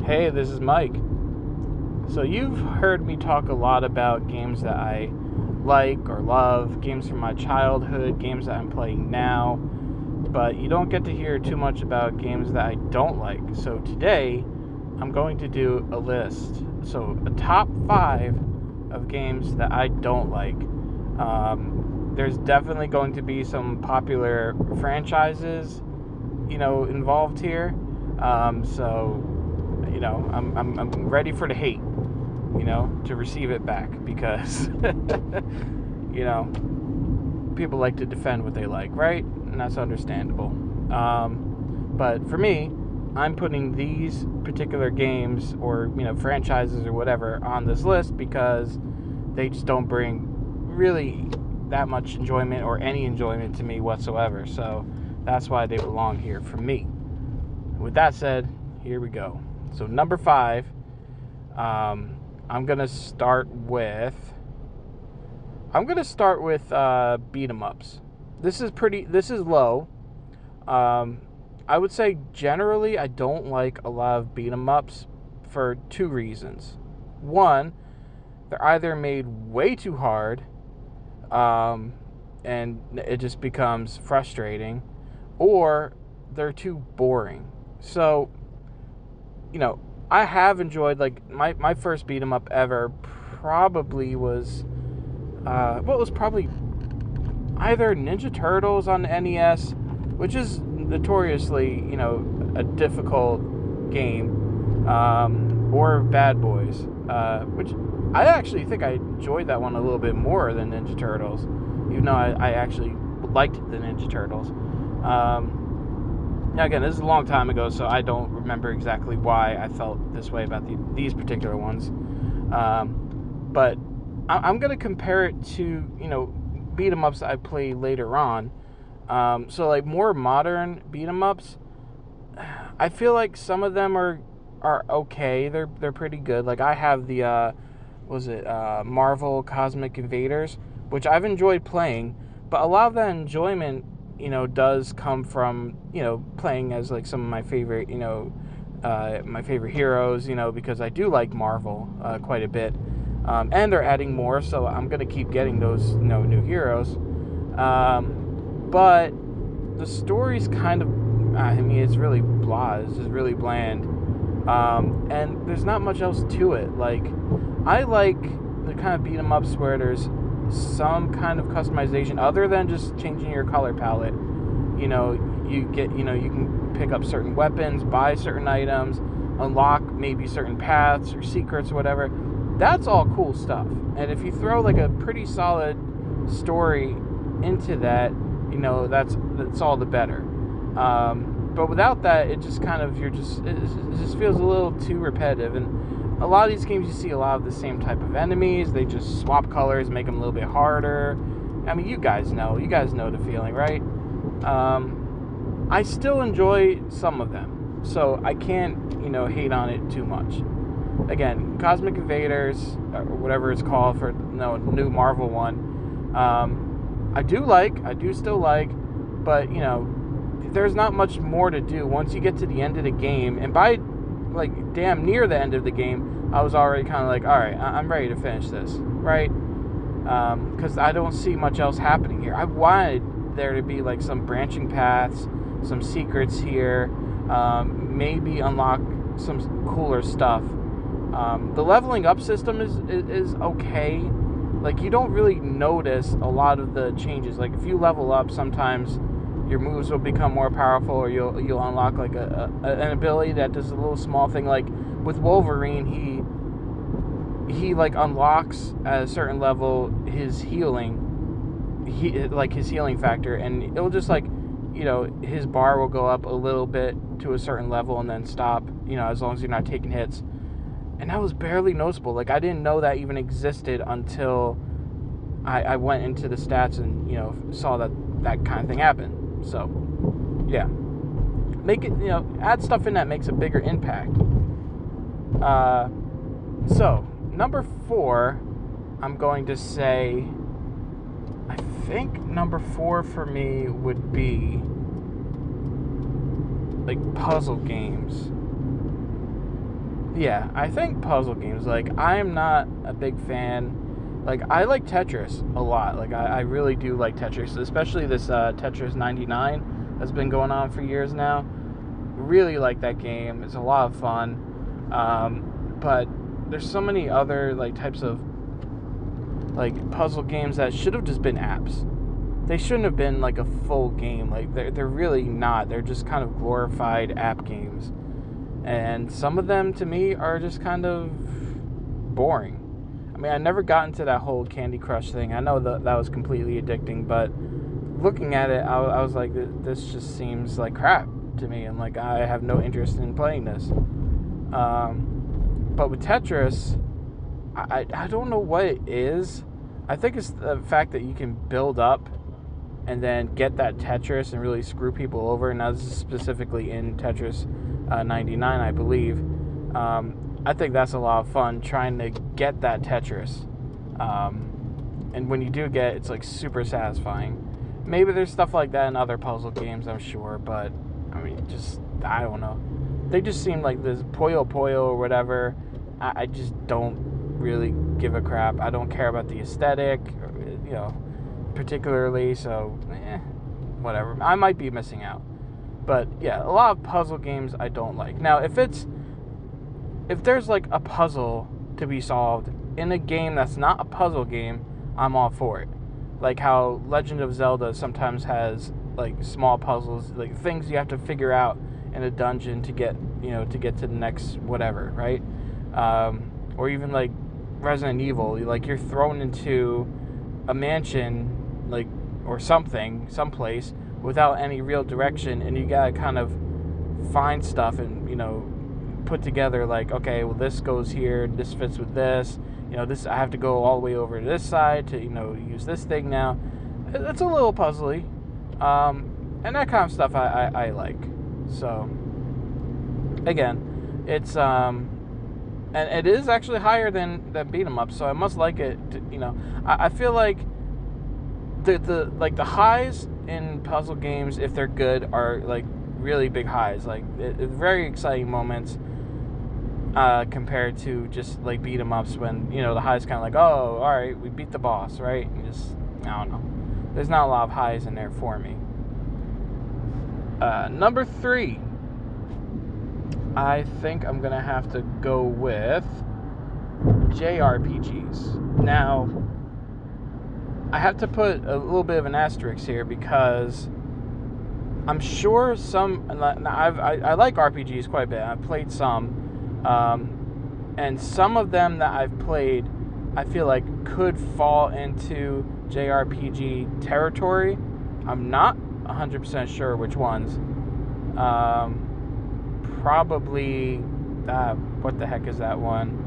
Hey, this is Mike. So, you've heard me talk a lot about games that I like or love, games from my childhood, games that I'm playing now, but you don't get to hear too much about games that I don't like. So, today, I'm going to do a list. So, a top 5 of games that I don't like. There's definitely going to be some popular franchises, involved here. I'm ready for the hate, to receive it back because, you know, people like to defend what they like, right? And that's understandable. But for me, I'm putting these particular games or, franchises or whatever on this list because they just don't bring really that much enjoyment or any enjoyment to me whatsoever. So that's why they belong here for me. With that said, here we go. So number 5, I'm gonna start with beat 'em ups. This is low. I would say generally I don't like a lot of beat 'em ups for 2 reasons. One, they're either made way too hard, and it just becomes frustrating, or they're too boring. So, I have enjoyed, like, my first beat 'em up ever probably was probably either Ninja Turtles on the NES, which is notoriously, a difficult game, or Bad Boys, which I actually think I enjoyed that one a little bit more than Ninja Turtles, even though I actually liked the Ninja Turtles. Now again, this is a long time ago, so I don't remember exactly why I felt this way about these particular ones. But I'm going to compare it to, beat 'em ups that I play later on. So like more modern beat 'em ups, I feel like some of them are okay. They're pretty good. Like I have the Marvel Cosmic Invaders, which I've enjoyed playing, but a lot of that enjoyment, does come from, playing as like some of my favorite, my favorite heroes, because I do like Marvel quite a bit. And they're adding more, so I'm going to keep getting those, new heroes. But the story's kind of, it's really blah. It's just really bland. And there's not much else to it. Like, I like the kind of beat 'em ups where there's some kind of customization other than just changing your color palette. You can pick up certain weapons, buy certain items, unlock maybe certain paths or secrets or whatever. That's all cool stuff. And if you throw like a pretty solid story into that, that's all the better. But without that, it just kind of it just feels a little too repetitive. And a lot of these games, you see a lot of the same type of enemies. They just swap colors, make them a little bit harder. I mean, you guys know the feeling, right? I still enjoy some of them, so I can't hate on it too much. Again, Cosmic Invaders, or whatever it's called for new Marvel one, I do still like, but there's not much more to do once you get to the end of the game. And by like damn near the end of the game, I was already kind of like, all right, I'm ready to finish this, right? Because I don't see much else happening here. I wanted there to be like some branching paths, some secrets here, maybe unlock some cooler stuff. The leveling up system is okay. Like, you don't really notice a lot of the changes. Like, if you level up, sometimes your moves will become more powerful, or you'll unlock like an ability that does a little small thing. Like with Wolverine, he like unlocks at a certain level his healing, his healing factor, and it'll just like, his bar will go up a little bit to a certain level and then stop, as long as you're not taking hits. And that was barely noticeable. Like, I didn't know that even existed until I went into the stats and, saw that kind of thing happen. So, yeah. Make it, add stuff in that makes a bigger impact. So, number 4, I'm going to say, I think number 4 for me would be, like, puzzle games. Yeah, I think puzzle games, like, I am not a big fan. Like, I like Tetris a lot. Like, I really do like Tetris, especially this Tetris 99 that's been going on for years now. Really like that game. It's a lot of fun. But there's so many other, like, types of, like, puzzle games that should have just been apps. They shouldn't have been, like, a full game. Like, they're really not. They're just kind of glorified app games. And some of them, to me, are just kind of boring. I mean, I never got into that whole Candy Crush thing. I know that was completely addicting, but looking at it, I was like, this just seems like crap to me. And, like, I have no interest in playing this. But with Tetris, I don't know what it is. I think it's the fact that you can build up and then get that Tetris and really screw people over. And that's specifically in Tetris 99, I believe. I think that's a lot of fun, trying to get that Tetris. And when you do get it, it's like super satisfying. Maybe there's stuff like that in other puzzle games, I'm sure, but I mean, just, I don't know. They just seem like this Puyo Puyo or whatever. I just don't really give a crap. I don't care about the aesthetic, particularly, so, whatever. I might be missing out. But, yeah, a lot of puzzle games I don't like. Now, if there's, like, a puzzle to be solved in a game that's not a puzzle game, I'm all for it. Like how Legend of Zelda sometimes has, like, small puzzles, like, things you have to figure out in a dungeon to get to the next whatever, right? Or even, like, Resident Evil, like, you're thrown into a mansion, like, or something, someplace, without any real direction, and you gotta kind of find stuff and, put together, like, okay, well, this goes here, this fits with this, this, I have to go all the way over to this side to, use this thing now. It's a little puzzly, and that kind of stuff I like. So, again, it's, and it is actually higher than beat 'em up, so I must like it. I feel like the highs in puzzle games, if they're good, are like really big highs, like very exciting moments, compared to just like beat 'em ups when the highs kind of like, oh, all right, we beat the boss, right? And just, I don't know. There's not a lot of highs in there for me. Number 3. I think I'm gonna have to go with JRPGs. Now, I have to put a little bit of an asterisk here because I'm sure I like RPGs quite a bit. I've played some, and some of them that I've played, I feel like could fall into JRPG territory. I'm not 100% sure which ones. Probably, what the heck is that one?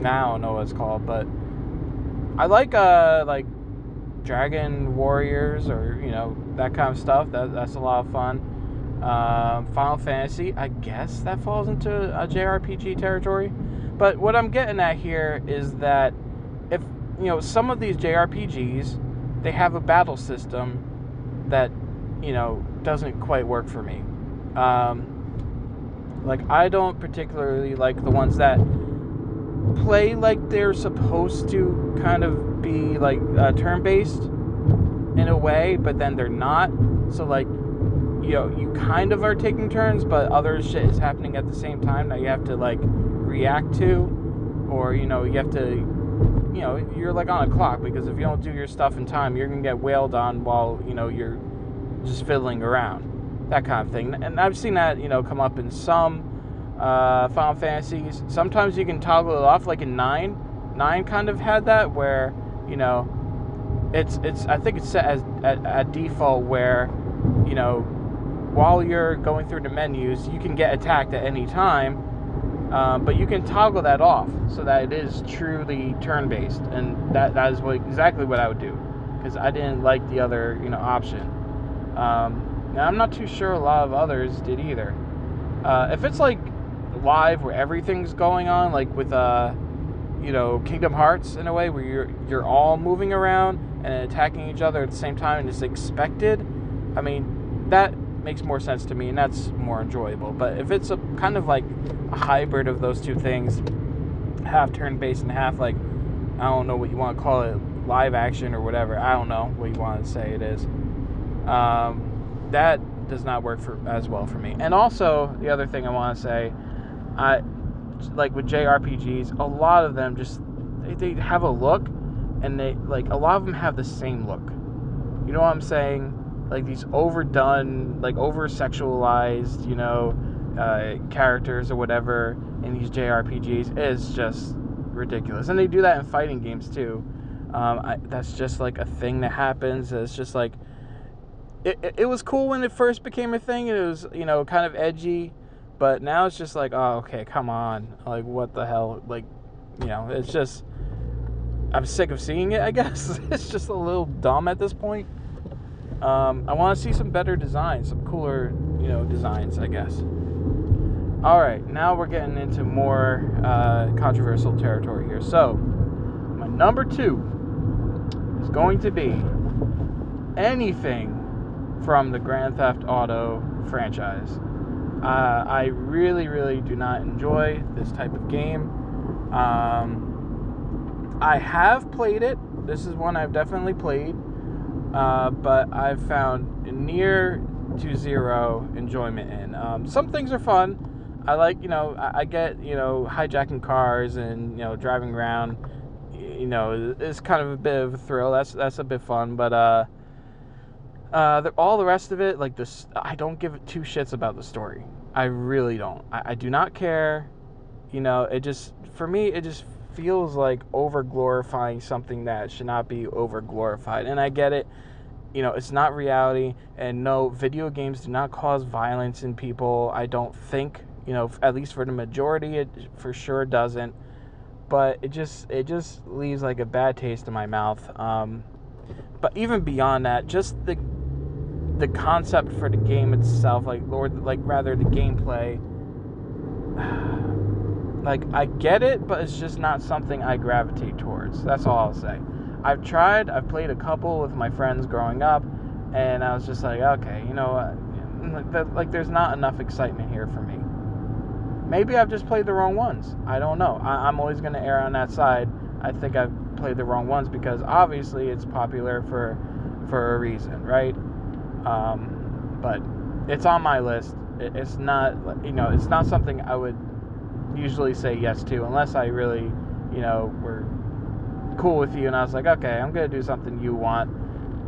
Now I don't know what it's called, but I like Dragon Warriors, or that kind of stuff. That's a lot of fun. Final Fantasy, I guess that falls into a JRPG territory. But what I'm getting at here is that if some of these JRPGs, they have a battle system that doesn't quite work for me. Like, I don't particularly like the ones that play like they're supposed to kind of be like turn-based in a way, but then they're not. So, like, you kind of are taking turns, but other shit is happening at the same time that you have to, like, react to, or you have to, you're like on a clock, because if you don't do your stuff in time, you're gonna get wailed on while you're just fiddling around. That kind of thing. And I've seen that, come up in some Final Fantasies. Sometimes you can toggle it off, like in 9. 9 kind of had that, where, it's I think it's set as at default, where, while you're going through the menus, you can get attacked at any time, but you can toggle that off so that it is truly turn-based, and that is exactly what I would do, because I didn't like the other, option. Now, I'm not too sure a lot of others did either. If it's like live where everything's going on, like with Kingdom Hearts, in a way where you're all moving around and attacking each other at the same time and it's expected, I mean, that makes more sense to me, and that's more enjoyable. But if it's a kind of like a hybrid of those two things, half turn-based and half like, I don't know what you want to call it, live action or whatever, I don't know what you want to say it is, that does not work as well for me. And also, the other thing I want to say, like with JRPGs, a lot of them just, they have a look, and they, like, a lot of them have the same look. You know what I'm saying? Like these overdone, like over-sexualized, characters or whatever in these JRPGs is just ridiculous. And they do that in fighting games too. That's just like a thing that happens. It's just like, it was cool when it first became a thing, and it was, kind of edgy, but now it's just like, oh, okay, come on. Like, what the hell? Like, it's just, I'm sick of seeing it, I guess. It's just a little dumb at this point. I want to see some better designs, some cooler, designs, I guess. All right, now we're getting into more controversial territory here. So, my number 2 is going to be anything from the Grand Theft Auto franchise. I really, really do not enjoy this type of game. I have played it. This is one I've definitely played. But I've found near to zero enjoyment in. Some things are fun. I like, I get, hijacking cars and, driving around, it's kind of a bit of a thrill. That's a bit fun. But all the rest of it, like this, I don't give it two shits about the story. I really don't. I do not care. It just, for me, it just feels like over glorifying something that should not be over glorified. And I get it. It's not reality, and no, video games do not cause violence in people. I don't think, at least for the majority, it for sure doesn't. But it just leaves like a bad taste in my mouth. But even beyond that, just the concept for the game itself, rather the gameplay. Like, I get it, but it's just not something I gravitate towards. That's all I'll say. I've played a couple with my friends growing up, and I was just like, okay, there's not enough excitement here for me. Maybe I've just played the wrong ones. I don't know. I'm always going to err on that side. I think I've played the wrong ones because obviously it's popular for a reason, right? But it's on my list. It's not, it's not something I would usually say yes to unless I really, were cool with you and I was like, okay, I'm gonna do something you want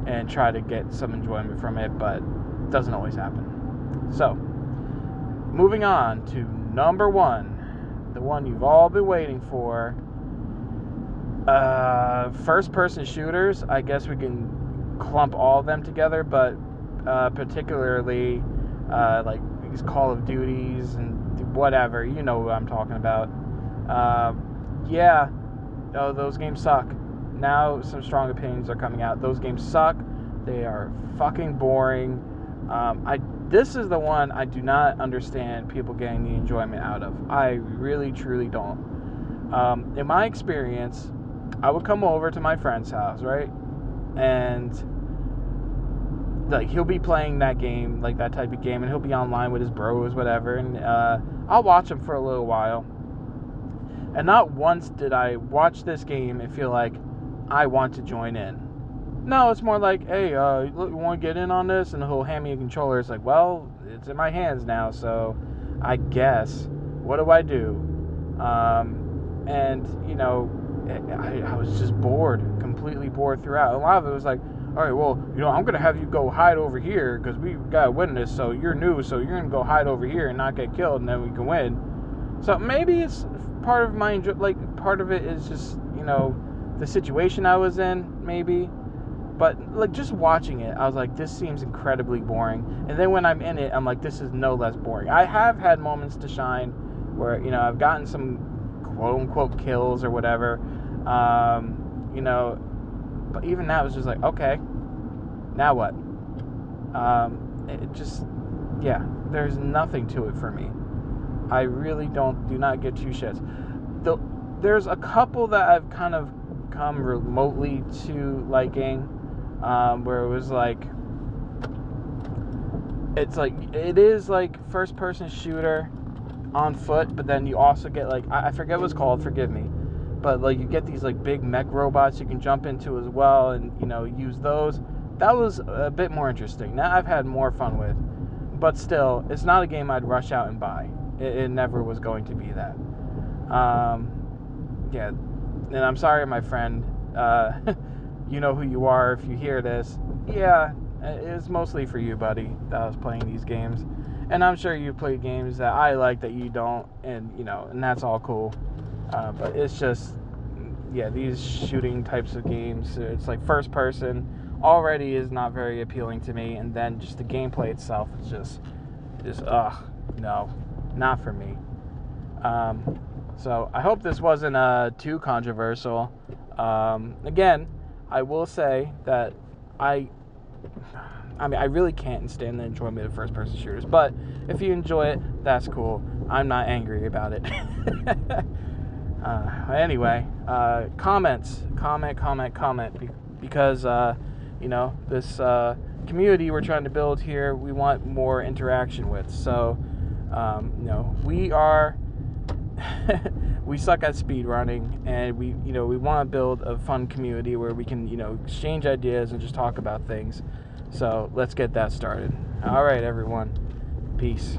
and try to get some enjoyment from it, but it doesn't always happen. So, moving on to number 1, the one you've all been waiting for. First-person shooters. I guess we can clump all of them together, but particularly like these Call of Duties and whatever. You know what I'm talking about. Yeah. Oh, those games suck. Now some strong opinions are coming out. Those games suck. They are fucking boring. This is the one I do not understand people getting the enjoyment out of. I really, truly don't. In my experience, I would come over to my friend's house, right? And like he'll be playing that game, like that type of game, and he'll be online with his bros, whatever, and I'll watch him for a little while. And not once did I watch this game and feel like I want to join in. No, it's more like, hey, you want to get in on this? And he'll hand me a controller. It's like, well, it's in my hands now, so I guess. What do I do? And, I was just bored, completely bored throughout. A lot of it was like, all right, well, I'm going to have you go hide over here because we got to win this, so you're new, so you're going to go hide over here and not get killed, and then we can win. So maybe it's part of my, part of it is just, the situation I was in, maybe. But, like, just watching it, I was like, this seems incredibly boring. And then when I'm in it, I'm like, this is no less boring. I have had moments to shine where, I've gotten some quote-unquote kills or whatever. But even that was just like, okay, now what? It just, yeah, there's nothing to it for me. I really do not get two shits. There's a couple that I've kind of come remotely to liking, where it was like, it's like, it is like first person shooter on foot, but then you also get like, I forget what it's called, forgive me, but like you get these like big mech robots you can jump into as well, and you know, use those. That was a bit more interesting. That I've had more fun with, but still, it's not a game I'd rush out and buy. It never was going to be that. Yeah, and I'm sorry, my friend. You know who you are if you hear this. Yeah, it's mostly for you, buddy, that I was playing these games. And I'm sure you've played games that I like that you don't, and you know, and that's all cool. But it's just, yeah, these shooting types of games, it's like first person, already is not very appealing to me, and then just the gameplay itself is just no, not for me. So I hope this wasn't too controversial. Again, I will say that I mean, I really can't stand the enjoyment of first-person shooters, but if you enjoy it, that's cool. I'm not angry about it. Anyway, comments, comment, because, you know, this community we're trying to build here, we want more interaction with. So, you know, we suck at speed running, and we want to build a fun community where we can, you know, exchange ideas and just talk about things. So let's get that started. All right, everyone. Peace.